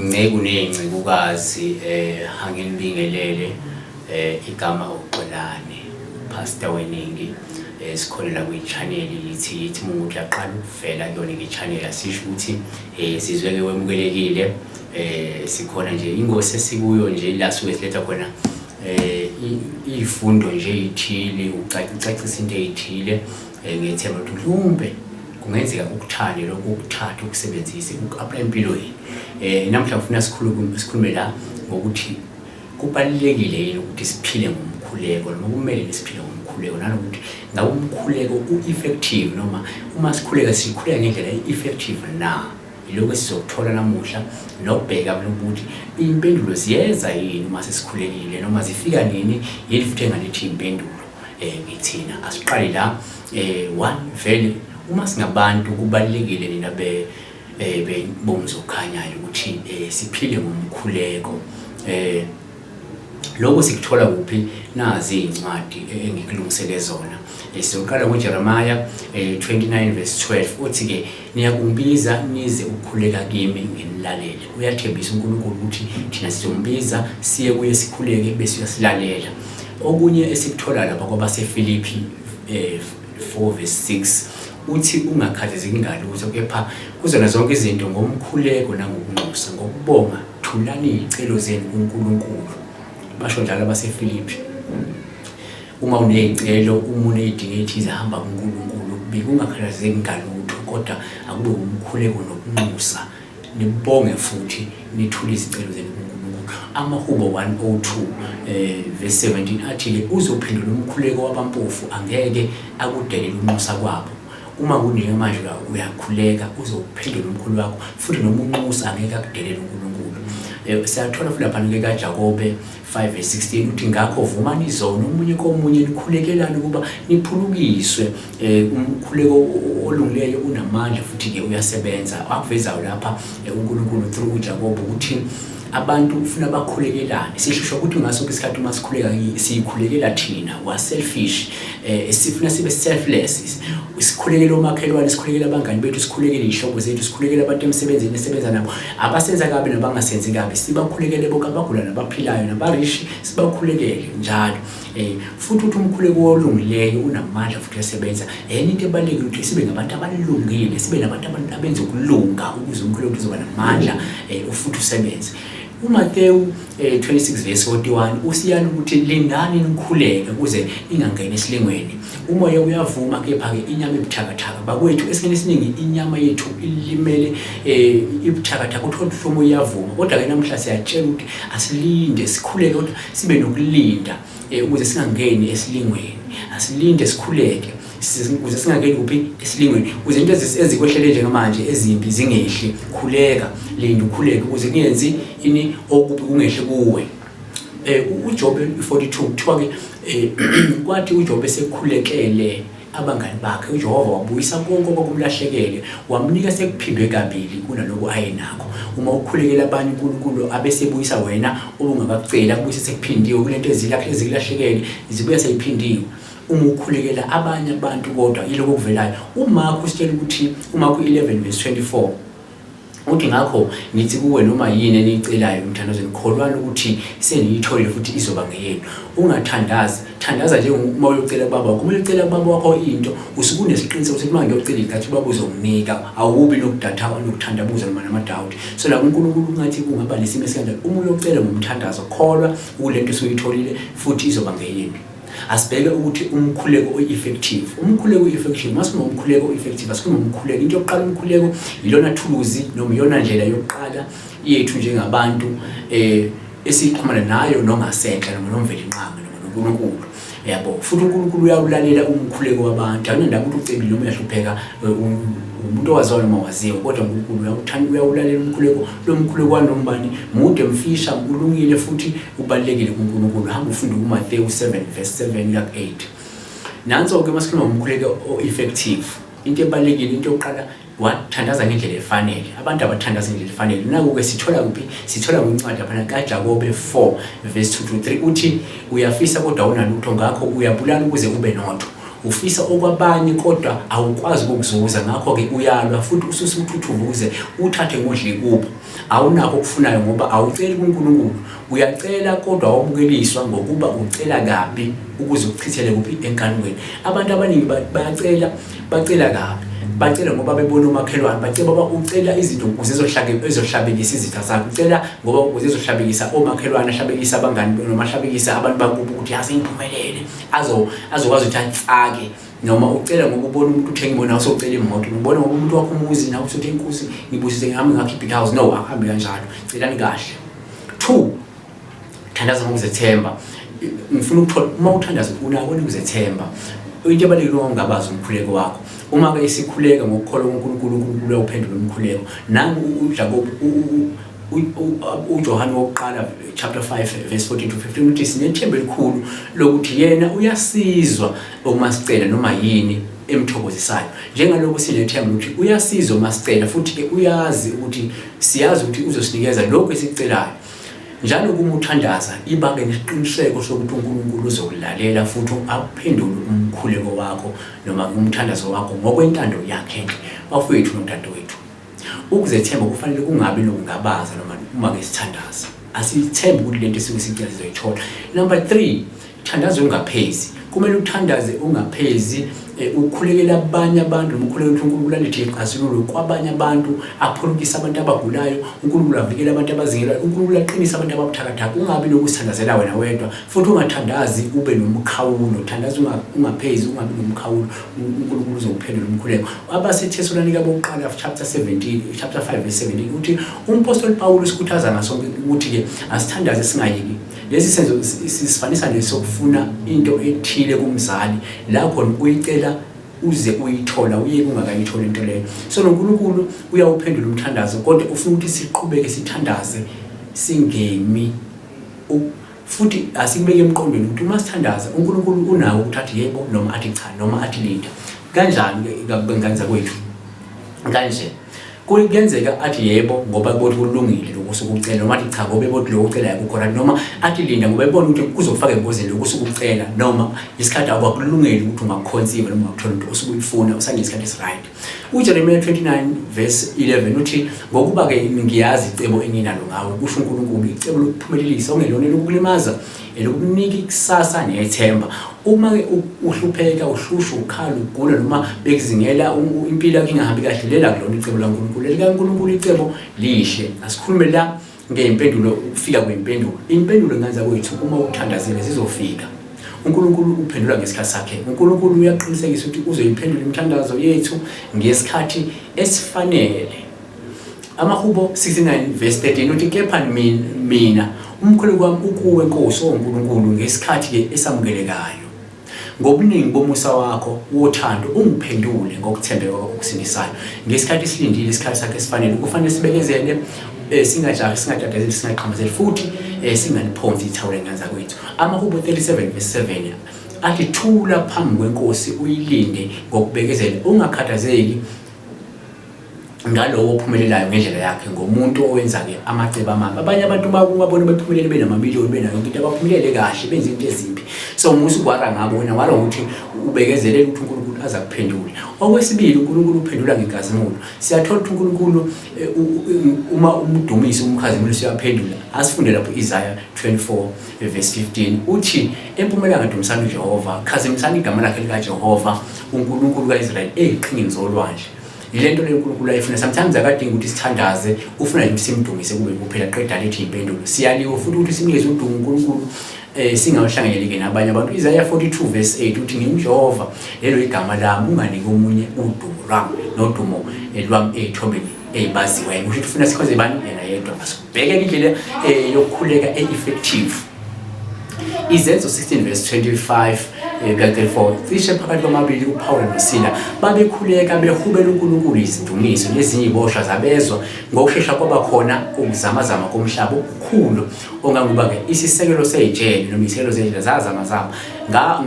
kuney'ncekukazi angilibingelele igama uXolani Pastor Weningi sikhona la kwi-channel yithi umuntu uyaqala ukuvela kuyona i-channel asisho ukuthi sizweke wemukelekile sikhona nje ingosi esikuyo nje la suke siletha khona izifundo nje ezithile ucacisa into ezithile ngethemba ukuthi mhlawumbe kungenzeka ukuthande lokho ukuthatha ukusebenzisa uku-apply empilweni. Namhla ngifuna sikhulume la ngokuthi kubalulekile yini ukuthi siphile ngomkhuleko noma kumele siphile ngomkhuleko nanokuthi ngabe umkhuleko u-effective noma uma sikhuleka sikhuleka ngendlela e-effective na. Ilokho sizokuthola namuhla nokubheka ukuthi impendulo ziyeza yini uma sesikhulekile noma zifika nini yini futhi engalethi impendulo ngithina. Asiqale la one vele uma singabantu kubalulekile nina bomzokhanyayo ukuthi siphile ngomkhuleko. Lokho sikuthola kuphi nazi incwadi engikulungisele zona. Sizoqala ngoJeremiah 29 verse 12 uthi ke niyakumbiza nize ukukhuleka kimi nginilalele. Uyathembisa uNkulunkulu ukuthi thina sizombiza siye kuye sikhuleke bese uyasilalela. Okunye esikuthola lapha kwabaseFilipi 4 verse 6 uthi ungakhathazeki ngalutho kepha kuzona zonke izinto ngomkhuleko nangokunxusa ngokubonga thulani izicelo zenu kuNkulunkulu. Basho njalo abaseFilipi uma unezicelo umuntu edinga ethize hamba kuNkulunkulu bekungakhathazeki ngalutho kodwa akube umkhuleko nokunxusa nibonge futhi nithule izicelo zenu kuNkulunkulu. Amahubo 102 verse 17 athi uzophendula umkhuleko wabampofu angeke akudelela unxusa kwabo. Uma kunike manje uyakhuleka uzophendula umkhulu wakho futhi noma unxusa angeke akudelela uNkulunkulu. Siyathola futhi lapha ke kaJakobe 5 verse 16 uthi ngakho vumani izono umunye komunye nikhulekelane kuba niphulukiswe. Umkhuleko olungileyo unamandla futhi ke uyasebenza. Akuvezayo lapha uNkulunkulu through uJakobe ukuthi abantu ufuna bakhulekelane. Sisho ukuthi ngaso isikhathi uma sikhuleka sikhulekela thina wa selfish sifuna sibe selfless. Sikhulekela omakhelwane, sikhulekela abangani bethu, sikhulekela izihlobo zethu, sikhulekela abantu emsebenzini esebenza nabo, abasenza kabi nabangasenzi kabi, sibakhulekele bonke abagula nabaphilayo nabarishi, sibakhulekele njalo. Futhi uthi umkhuleko olungileyo unamandla futhi uyasebenza. Enye into ebalulekile ukuthi sibe ngabantu abalungile, sibe nabantu abenza ukulunga ukuze umkhuleko uzoba namandla futhi usebenze. uMateyu 26 verse 41 usiyala ukuthi lindani nikhuleke ukuze ingangeni esilingweni. Umoya uyavuma kepha ke inyama ebuthakathaka bakwethu esingene esiningi inyama yethu ilimele ibuthakathaka uthola uhlomo uyavuma. Kodwa ke namhla siyatshela ukuthi asilinde sikhuleke kodwa sibe nokulinda ukuze singangeni esilingweni. Asilinde sikhuleke ukuze singangeni kuphi esilingweni. Ukuze into ezikwehlele njengamanje ezimbi zingehli khuleka linda ukhuleke ukuze kungenzi ini okubi kungehle kuwe. uJob 42 kuthiwa ke kwathi uJob esekhulekele abangani bakhe uJehova wabuyisa konke okumlahlekele wamnika sekuphindwe kabili kunaloko ayenakho. Uma ukhulekela abanye uNkulunkulu abesebuyisa wena obungakakucela kubuyisa sekuphindiwe kulento ezilahlekele zibuya seyiphindiwe. Uma ukhulekela abanye abantu kodwa yiloko kuvelayo. uMark usitshela ukuthi uMark 11 verse 24 uthi ngakho nithi kuwe noma yini eniyicelayo umthandazweni kholwana ukuthi seniyithole futhi izoba ngeyenu. Ungathandazi, thandaza nje uma uyocela baba wakho. Uma ucela baba wakho into usuke unesiqiniseko ukuthi uma ngiyocela igathi baba uzonginika awubi nokudathawa nokuthandabuza noma namadoubt. So la uNkulunkulu ngathi kungaba lesimo esikanjalo uma uyocela ngomthandazo kholwa kulento esuyitholile futhi izoba ngeyenu. Asibheke ukuthi umkhuleko o-effective. Umkhuleko o-effective masikhuluma umkhuleko o-effective asikhuluma umkhuleko. Into yokuqala umkhuleko ilona thuluzi noma iyona ndlela yokuqala yethu njengabantu esiqhumana nayo nongasenhla noma nomveli inqanga noma noNkulunkulu. Yabo futhi uNkulunkulu uyawulalela umkhuleko wabantu. Akunandaba ukuthi ucebile noma uyahlupheka umuntu owaziwayo noma waziwa kodwa uNkulunkulu uyawulalela umkhuleko. Lo mkhuleko wanombani mude mfisha ulungile futhi ubalekile kuNkulunkulu. Hamba ufunde uMateyu 7 verse 7 ya 8. Nanso ke masikhuluma ngomkhuleko o-effective into ebalekile into yokuqala wathandaza ngendlela efanele. Abantu abathandaza ngendlela efanele naku ke sithola kuphi sithola kwincwadi lapha kaJakobe 4 verse 2 to 3 uthi uyafisa kodwa unalutho ngakho uyabulala ukuze ube notho. Ufisa okwabanye kodwa awukwazi ukuzuza ngakho ke uyalwa futhi ususuthuthumuze uthathe ngodle kubo. awunakho okufunayo ngoba awuceli kuNkulunkulu, uyacela kodwa awubukeliswa ngokuba ucela kabi ukuze ukuchithele kuphi enkanukweni. Abantu abaningi bacela kabi, bacela ngoba bebona umakhelwane, bacela ngoba ucela izinto ukuze ezohlabekisa izitha zakho, ucela ngoba ukuze ezohlabekisa omakhelwane, ahlabekisa abangani noma ahlabekisa abantu bakubo ukuthi yazi ngiphumelele, azokwazi ukuthi atsake. Noma ucela ngoba ubona umuntu uthenga imoto nawe socela imoto, ubona ngoba umuntu wakho umuzi nawe usothi inkosi ngibusise ngami ngakhipha ihouse. No, akuhambi kanjalo, celani kahle. 2, thandaza ngokuzethemba. Ngifuna ukuthola uma uthandaza unako ukuzethemba. Into ebalulekile ungabaza umkhuleko wakho. Uma ke isikhuleka ngokukholwa kuNkulunkulu, uNkulunkulu uyawuphendula umkhuleko. Nangu uJakob uJohane wokuqala chapter 5 verse 14 to 15 uthi sinethemba elikhulu lokuthi yena uyasizwa uma sicela noma yini emthokozisayo. Njengalokho sinethemba ukuthi uyasizwa uma sicela, futhi ke uyazi ukuthi siyazi ukuthi uzosinikeza lokho esicelayo. Njalo kuma uthandaza ibake nesiqiniseko sokuthi uNkulunkulu uzokulalela futhi akuphendule umkhuleko wakho noma umthandazo wakho ngokwentando yakhe. Bafowethu nodadewethu, ukuzethemba kufanele kungabi nokungabaza noma uma ke sithandaza. Asithembe ukuthi lento esike sicela sizoyithola. Number 3, thandaza ungaphezi. Kumele uthandaze ungaphezi, ukhulekela abanye abantu, umkhuleko uNkulunkulu alethe iqhazilulo kwabanye abantu, aphulukisa abantu abagulayo, uNkulunkulu avikela abantu abazingelayo, uNkulunkulu aqinisa abantu ababuthakathaka. Ungabi nokusithandazela wena wedwa, futhi ungathandazi ube nomkhawulo. Thandaza ungaphezi, ungabi nomkhawulo, uNkulunkulu uzokuphendula umkhuleko. AbaseThesalonika bokuqala chapter 5 verse 17 uthi umpostoli Paul usikhuthaza ngaso ukuthi ke asithandaze singayeki. Lesi senzo sisifanisa nesokufuna into ethile kumzali, la khona uyicela uze uyithola, uyeke ungakayithola into leyo. So noNkulunkulu uyawuphendula umthandazo, kodwa ufuna ukuthi siqhubeke sithandaze singemi, futhi asikubeke emqondweni ukuthi uma sithandaza uNkulunkulu unawo ukuthatha yebo noma athi cha noma athi linda. Kanjani ke ngani kwethu? Kanje kuyenzeka athi yebo ngoba bothi kulungile lokusukucela, noma athi cha ngoba bothi lokucela akukhona, noma athi linda ngoba ebona ukuthi kuzofaka engozini lokusukucela, noma isikhathi abakulungile ukuthi ungakhonsiva noma ukuthola into osubuyifuna usanesikhathi esiright. UJeremiah 29 verse 11 uthi ngokuba ke ngiyazi icebo enginalo ngawe, kusho uNkulunkulu, icebo lokuphumelelisa ongelona lokulimaza, elokunika ikusasa nethemba. Uma ke uhlupheka, uhlushwa, ukhala, ugula noma bekuzingela impilo yakho ingahambi kahle, lela kulona icebo laNkulunkulu. LikaNkulunkulu icebo lihle. Asikhulume la ngeimpendulo, ukufika kwempendulo. Impendulo nganza kwethu uma uthandazile zizofika. uNkulunkulu uphendula ngesikhathi sakhe. uNkulunkulu uyaqinisekisa ukuthi uzoyiphendula imithandazo yethu ngesikhathi esifanele. AmaHubo 69 verse 13 uthi kepha mina umkhuleko wami ukuwe Nkosi uNkulunkulu ngesikhathi ke esamukelekayo. Ngobuningi bomusa wakho wothando ungiphendule ngokuthembeka okusindisayo. Ngesikhathi silindile isikhathi sakhe esifanele, kufanele sibekezele, singatatazeli, singaqhamazeli, futhi singaniphonsi ithawula nganza kwethu. AmaHubo 37 verse 7 athi thula phambi kweNkosi uyilinde ngokubekezela, ungakhathazeki ngalowo ophumelelayo ngendlela yakhe, ngomuntu owenza ke amacebo amabi. Abanye abantu babona bephumelele benamamiliyoni, benayo into abaphumelele kahle, benza into ezimbi. So musu kwara ngabo wena wala ukuthi ubekezelele ukuthi uNkulunkulu aza kuphendula. Okwesibili, uNkulunkulu uphendula ngenkazimulo. Siyathola ukuthi uNkulunkulu uma umdumisa umkhazimulo siyaphendula. Asifunde lapho Isaiah 24 verse 15 uthi empumelelo ngadumisana uJehova, khazimisana igama lakhe likaJehova uNkulunkulu kaIsrayeli eqhingini zolwandle. Ilento leNkulunkulu ayifuna. Sometimes akadingi ukuthi sithandaze, ufuna nje simdumise kube kuphela, qeda lethi impendulo. Siyaliwe futhi ukuthi sinikeze udumo uNkulunkulu singawuhlanganyeleke nabanye abantu. Isaiah 42 verse 8 uthi ngimJehova, lelo igama lami, unganike omunye udumo lwami nodumo lwami ethombeni ezibaziweyo. Ukuthi ufuna sikhoze bani? Yena yedwa. Asibheke indlela yokukhuleka effective. Izenzo 16 verse 25 34 cishe phakathi kwamabili uPaul noSila babekhuleka behubela uNkulunkulu izidumiso, nezinye iboshwa zabezwa ngokusheshsha kwaba khona ukuzamazama komhlaba okukhulu ongangoba ke isisekelo sejele noma isekelo sejele zazamazama.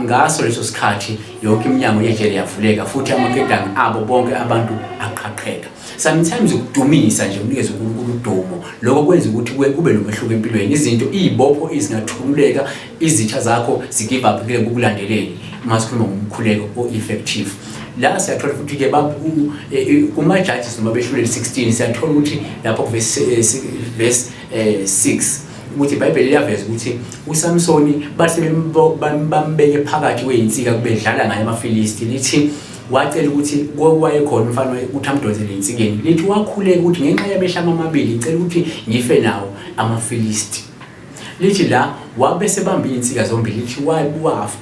Ngaso leso sikhathi yonke iminyango yejele yavuleka futhi amaketanga abo bonke abantu aqhaqheka. sometimes ukudumisa nje unikeze uNkulunkulu udumo lokho kwenza ukuthi kube nomehluko empilweni izinto izibopho izingathululeka izitha zakho zigive up ke ukulandeleni masikhuluma ngomkhuleko o-effective la siyathola futhi ke kuma judges noma behluleli 16 siyathola ukuthi lapho verse 6 ukuthi iBhayibheli liyaveza ukuthi uSamsoni bathi bambeke phakathi kwezinsika kubedlala ngaye amaFilisti lithi wacela ukuthi wayekhona umfana ukuthi amdozele insikeni lithi wakhuleka ukuthi ngenxa yabehlama amabili icela ukuthi ngife nawo amaFilisti lithi la wabe sebamba insika zombili lithi wafu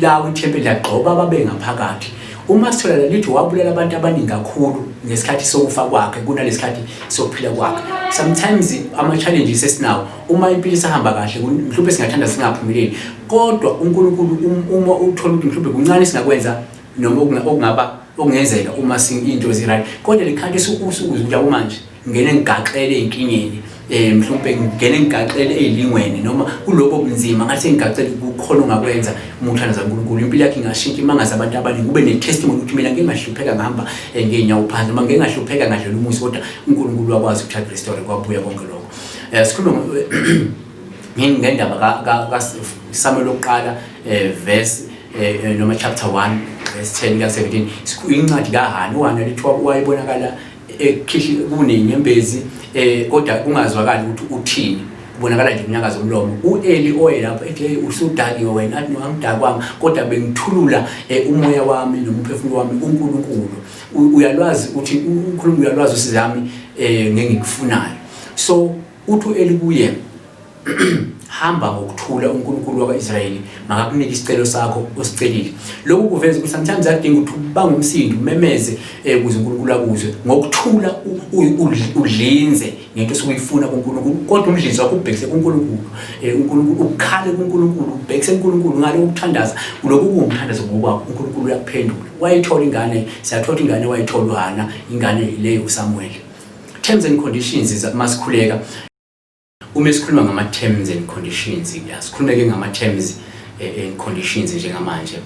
lawo ithempeli lagxoba ababe ngaphakathi uma sithola lithi wabulela abantu abaningi kakhulu ngesikhathi sokufa kwakhe kunalesikhathi sokuphila kwakhe sometimes ama challenges esinawo uma impilo isahamba kahle mhlawumbe singathanda singaphumeleli kodwa uNkulunkulu uma uthola ukuthi mhlawumbe kuncane singakwenza noma okungenzeka uma into ziright kodwa lekhathi usuku njalo manje ngene ngigaxele inkingeni mhlawumbe ngene ngigaxele ezilingweni noma kuloko kunzima ngathi ngigaxele ukukhona ongakwenza umuthandaza uNkulunkulu impilo yakhe ingashintsha imangaza abantu abaningi kube netestimony ukuthi mina ngeke ngahlupheka ngihamba ngeenyawo phansi noma ngeke ngahlupheka ngadlela umusi kodwa uNkulunkulu wakwazi ukuthatha restore kwabuya konke lokho sikhuluma ngendaba kaSamuel oqala verse noma chapter 1 verse 10 ka 17 incwadi kaHana uHana lithi wayebonakala ekhihli kunenyembezi kodwa kungazwakali ukuthi uthini kubonakala nje umnyakazo omlomo uEli oyelapha ethi usudakiwe wena athi nowamdaka kwami kodwa bengithulula umoya wami nomphefumulo wami kuNkulunkulu uyalwazi ukuthi uNkulunkulu uyalwazi usizami ngengikufunayo so uthi uEli kuye hamba ngokuthula uNkulunkulu wakaIsrayeli makakunike isicelo sakho osicelile lokhu kuveza ukuthi sometimes adinga ukuthi bangumsindo umemeze ukuze uNkulunkulu akuzwe ngokuthula udlinze ngento esukuyifuna kuNkulunkulu kodwa umdlinzo wakho ubhekise kuNkulunkulu uNkulunkulu ukhale kuNkulunkulu ubhekise kuNkulunkulu ngale ukuthandaza lokhu kungumthandazo ngokwakho uNkulunkulu uyakuphendula wayithola ingane siyathola ingane wayithola uHana ingane leyo uSamuel terms and conditions masikhuleka uma sikhuluma ngama terms and conditions sikhuluma ke ngama terms and conditions njengamanje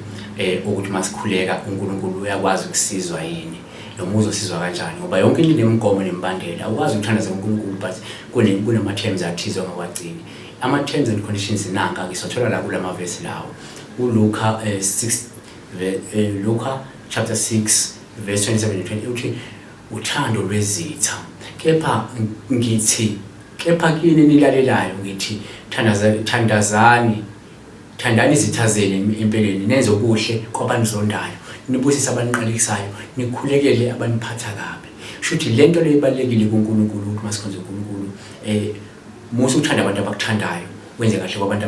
ukuthi masikhuleka uNkulunkulu uyakwazi ukusizwa yini noma uzosizwa kanjani ngoba yonke into inemigomo nembandela awukwazi ukuthandaza uNkulunkulu but kunama terms athizwe ngakwagcini ama terms and conditions nanka ke sothola la kulama verse lawo uLuka 6 Luka chapter 6 verse 27 and 28 uthi uthando lwezitha kepha ngithi kepha kini nilalelayo ngithi thandani izitha zenu empeleni nenze okuhle kwabanizondayo nibusise abanqalikisayo nikhulekele abaniphatha kabi shuthi lento le ibalekile kuNkulunkulu ukuthi masikhonze uNkulunkulu musu uthanda abantu abakuthandayo wenze kahle kwabantu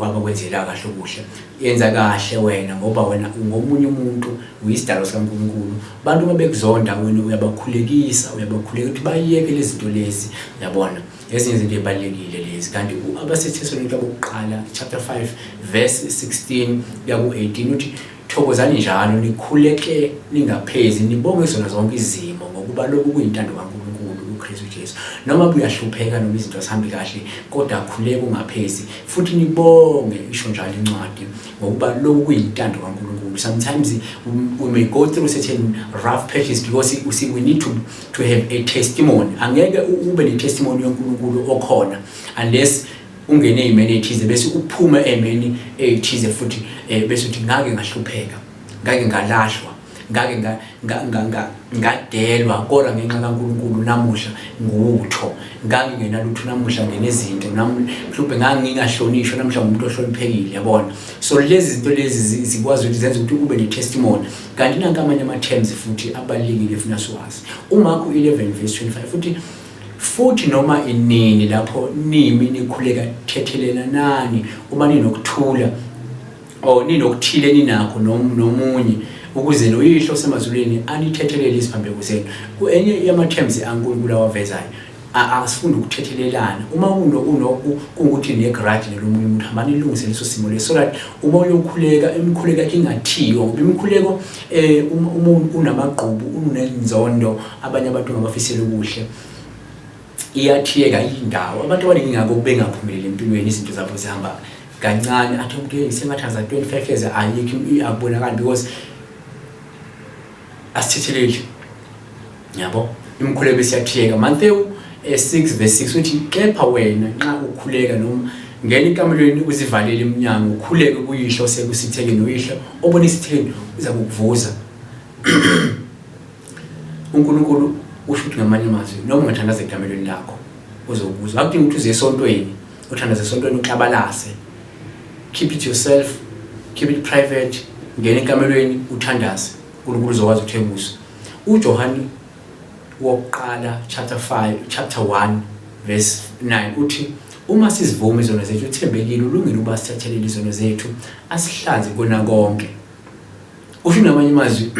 abakwenzela kahle okuhle yenza kahle wena ngoba wena ungomunye umuntu uyisidalo sikaNkulunkulu abantu mabekuzonda wena uyabakhulekisa ukuthi bayeke lezi zinto lezi yabona ezinye izinto ezibalekile lezi kanti abaseThesalonika bokuqala chapter 5 verse 16 ya ku18 uthi thokozani njalo nikhuleke ningaphezi nibonge zona zonke izimo ngokuba lokhu kuyintando kaNkulunkulu uKristu Jesu noma buyahlupheka noma izinto azihambi kahle kodwa khuleka ungaphezi futhi nibonge isho njalo incwadi ngokuba lokhu kuyintando kaNkulunkulu sometimes we may go through certain rough patches because we need to have a testimony angeke ube ne testimony yoNkulunkulu okhona unless ungene ezimeni ethize bese uphuma ezimeni ethize futhi bese uthi ngake ngahlupheka ngake ngalahlwa ngake ngadelwa kodwa ngenxa kaNkulunkulu namuhla ngutho ngake ngenalutho namuhla ngenezinto mhlawumbe ngake ngingahlonishwa namuhla umuntu ohloniphekile yabona so lezi zinto lezi zikwazi ukuthi zenze ukuthi ube ne testimony kanti nankamanye ama terms futhi abalekile funa siwazi uMarku 11 verse 25 futhi noma inini lapho nimi nikhuleka thethelela nani uma ninokuthula ninokuthile ninakho nomunye ukuze noyihlo semazulwini anithethelele isiphambeko senu enye yama terms aNkulunkulu awavezayo asifunda ukuthethelelana uma kungukuthi negrudge nelomunye umuntu hamba nilungise leso simo leso so that uma uyokhuleka imikhuleko yakhe ingathiwa ngoba imikhuleko umuntu unamagqubu unenzondo abanye abantu ngabafisela ukuhle iyathiyeka indawo abantu abaningi ngako bengaphumeleli empilweni izinto zabo zihamba kancane athi umuntu sengathaza 25 years ayikho akubonakala because asithetheleli yabo imkhuleko esiyathiyeka Matthew 6:6 uthi kepha wena nxa ukhuleka noma ngena enkamelweni uzivalele iminyango ukhuleke kuyihlo osekusitheke noyihlo obona isithekeni uza kukuvuza uNkulunkulu usho ukuthi ngamanye amazwi noma ungathandaza ekamelweni lakho uzokuzwa akudingi ukuthi uze esontweni uthandaze esontweni uxabalase keep it yourself keep it private ngena enkamelweni uthandaze uNkulunkulu uzokwazi ukuthebusa uJohani wokuqala chapter 1 verse 9 uthi uma sizivuma izono zethu uthembekile ulungile uba sithathelele izono zethu asihlanze kona konke usho namanye amazwi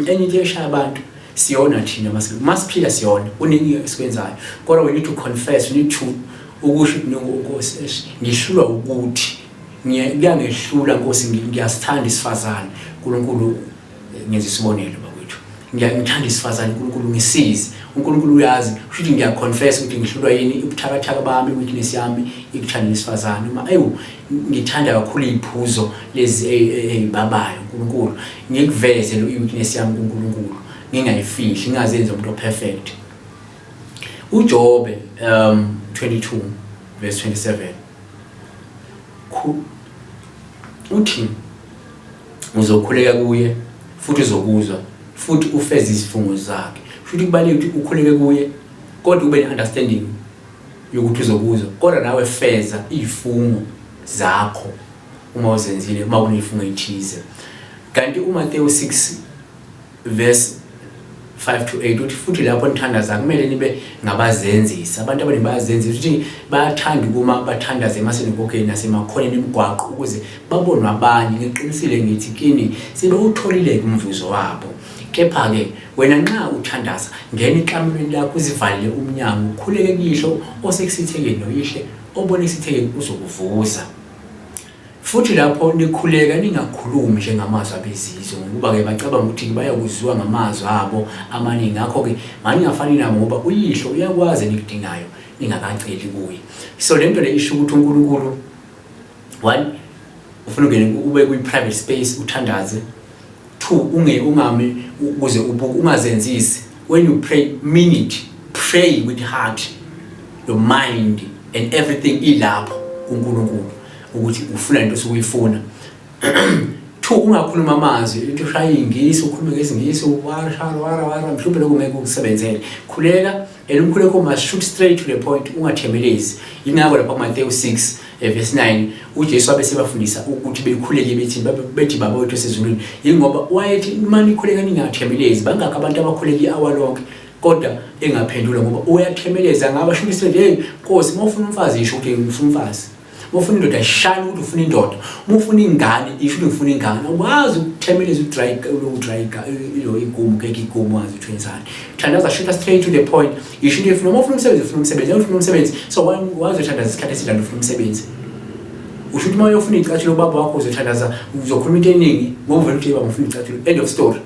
enye into eshaya abantu siyona thina masiphila siyona uningi esikwenzayo kodwa we need to confess we need to ukusho ukuthi ngihlulwa ukuthi ngiyangehlula Nkosi ngiyasithanda isifazane uNkulunkulu ngenza isibonelo bakwethu ngiyangithanda isifazane uNkulunkulu ngisize uNkulunkulu uyazi futhi ngiyaconfess ukuthi ngihlulwa yini ubuthakathaka bami weakness yami ikuthanda isifazane uma ngithanda kakhulu iziphuzo lezi babayo uNkulunkulu ngikuveze lo weakness yami kuNkulunkulu ngingayifihli ngingazenza umuntu perfect uJobe 22 verse 27 uthi uzokhuleka kuye futhi uzokuzwa futhi ufeze izifungo zakhe futhi kubaleke ukuthi ukhuleke kuye kodwa ube neunderstanding yokuthi uzokuzwa kodwa nawe feza izifungo zakho uma uzenzile uma unezifungo ezithize kanti uMathewu 6 verse 5-8 uthi futhi lapho nithandaza kumele nibe ngabazenzisi abantu abaningi bayazenzisa ukuthi bayathanda kuma bathandaze emasenibokeni nasemakhoneni emigwaqo ukuze babonwe abanye ngiqinisile ngithi kini sibe utholile umvuzo wabo kepha ke wena nxa uthandaza ngena iqamelweni lakho uzivalele umnyango ukhuleke kuyihlo osekusithekeni noyihle obona isithekeni uzokuvuza futhi lapho nikhuleka ningakhulumi njengamazwi abezizwe ngoba ke bacabanga ukuthi bayakuzwa ngamazwi abo amaningi ngakho ke manje ngafani nabo ngoba uyihlo uyakwazi nikudingayo ningakaceli kuye so lento le isho ukuthi uNkulunkulu one ufuna ungene ube kwi private space uthandaze two ungami ukuze ungazenzisi when you pray mean it pray with heart your mind and everything ilapho uNkulunkulu ukuthi ufuna into osukuyifuna two ungakhuluma amazwi into ushaya ingisi ukhulume ngesingisi wara mhlawumbe lokungeke ukusebenzele khuleka umkhuleko must shoot straight to the point ungathemelezi ingakho lapha kuMathewu 6 verse 9 uJesu abesebafundisa ukuthi bekhuleke bethi baba wethu esezulwini ingoba wayethi manje ikhuleka ningathemelezi bangaka abantu abakhuleki hour lonke kodwa engaphendula ngoba uyathemeleza ngaba shoot straight hey Nkosi mawufuna umfazi isho ukuthi ngifuna umfazi mufuna indoda ishine ukuthi ufuna indoda mufuna ingane isho ufuna ingane akwazi ukuthemeleza ilo igumu keke igumu wazi uthwenzana thandaza shoot straight to the point isho ufuna ufuna umsebenzi so wazi uthandaza isikhathi esidala ufuna umsebenzi usho ukuthi maye ufuna icathulo baba wakho uzothandaza uzokhuluma into eningi ngoba vele uthi baba ufuna icathulo end of story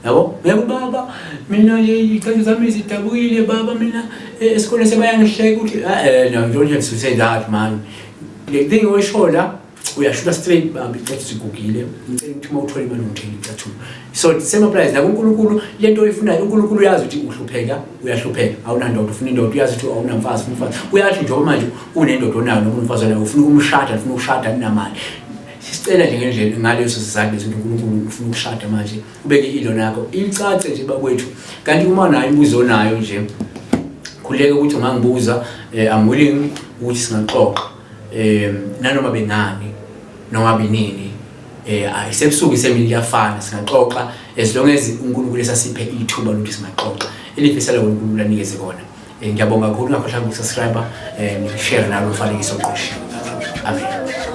yabo baba mina icathulo zami zidabukile baba mina esikoleni sebayangihleka ukuthi no you don't have to say that man le thing oyishola uyashuta straight baba icathulo sigugile ngicela ukuthi mawuthola imali ungithenge icathulo so the same applies la kuNkulunkulu lento oyifunayo uNkulunkulu uyazi ukuthi uyahlupheka awunandoda ufuna indoda uyazi ukuthi awunamfazi ufuna umfazi uyathi njengoba manje unendoda onayo noma umfazi onayo ufuna ukumshada ufuna ukushada ninamali sicela nje ngendlela ngaleso sizathu ukuthi uNkulunkulu ufuna ukushada manje ubeke ilo nakho icace nje bakwethu kanti uma nayo imibuzo onayo nje khuleka ukuthi ungangibuza I'm willing ukuthi singaxoxa nanoma bengani noma benini ayisebusuku isemini liyafana singaxoxa as long as uNkulunkulu esasiphe ithuba lokuthi singaxoxa elifisela uNkulunkulu lanikeze kona ngiyabonga kakhulu ngakhohlanga ukusubscribe share nalo mfanekiso oqoshiwe amen.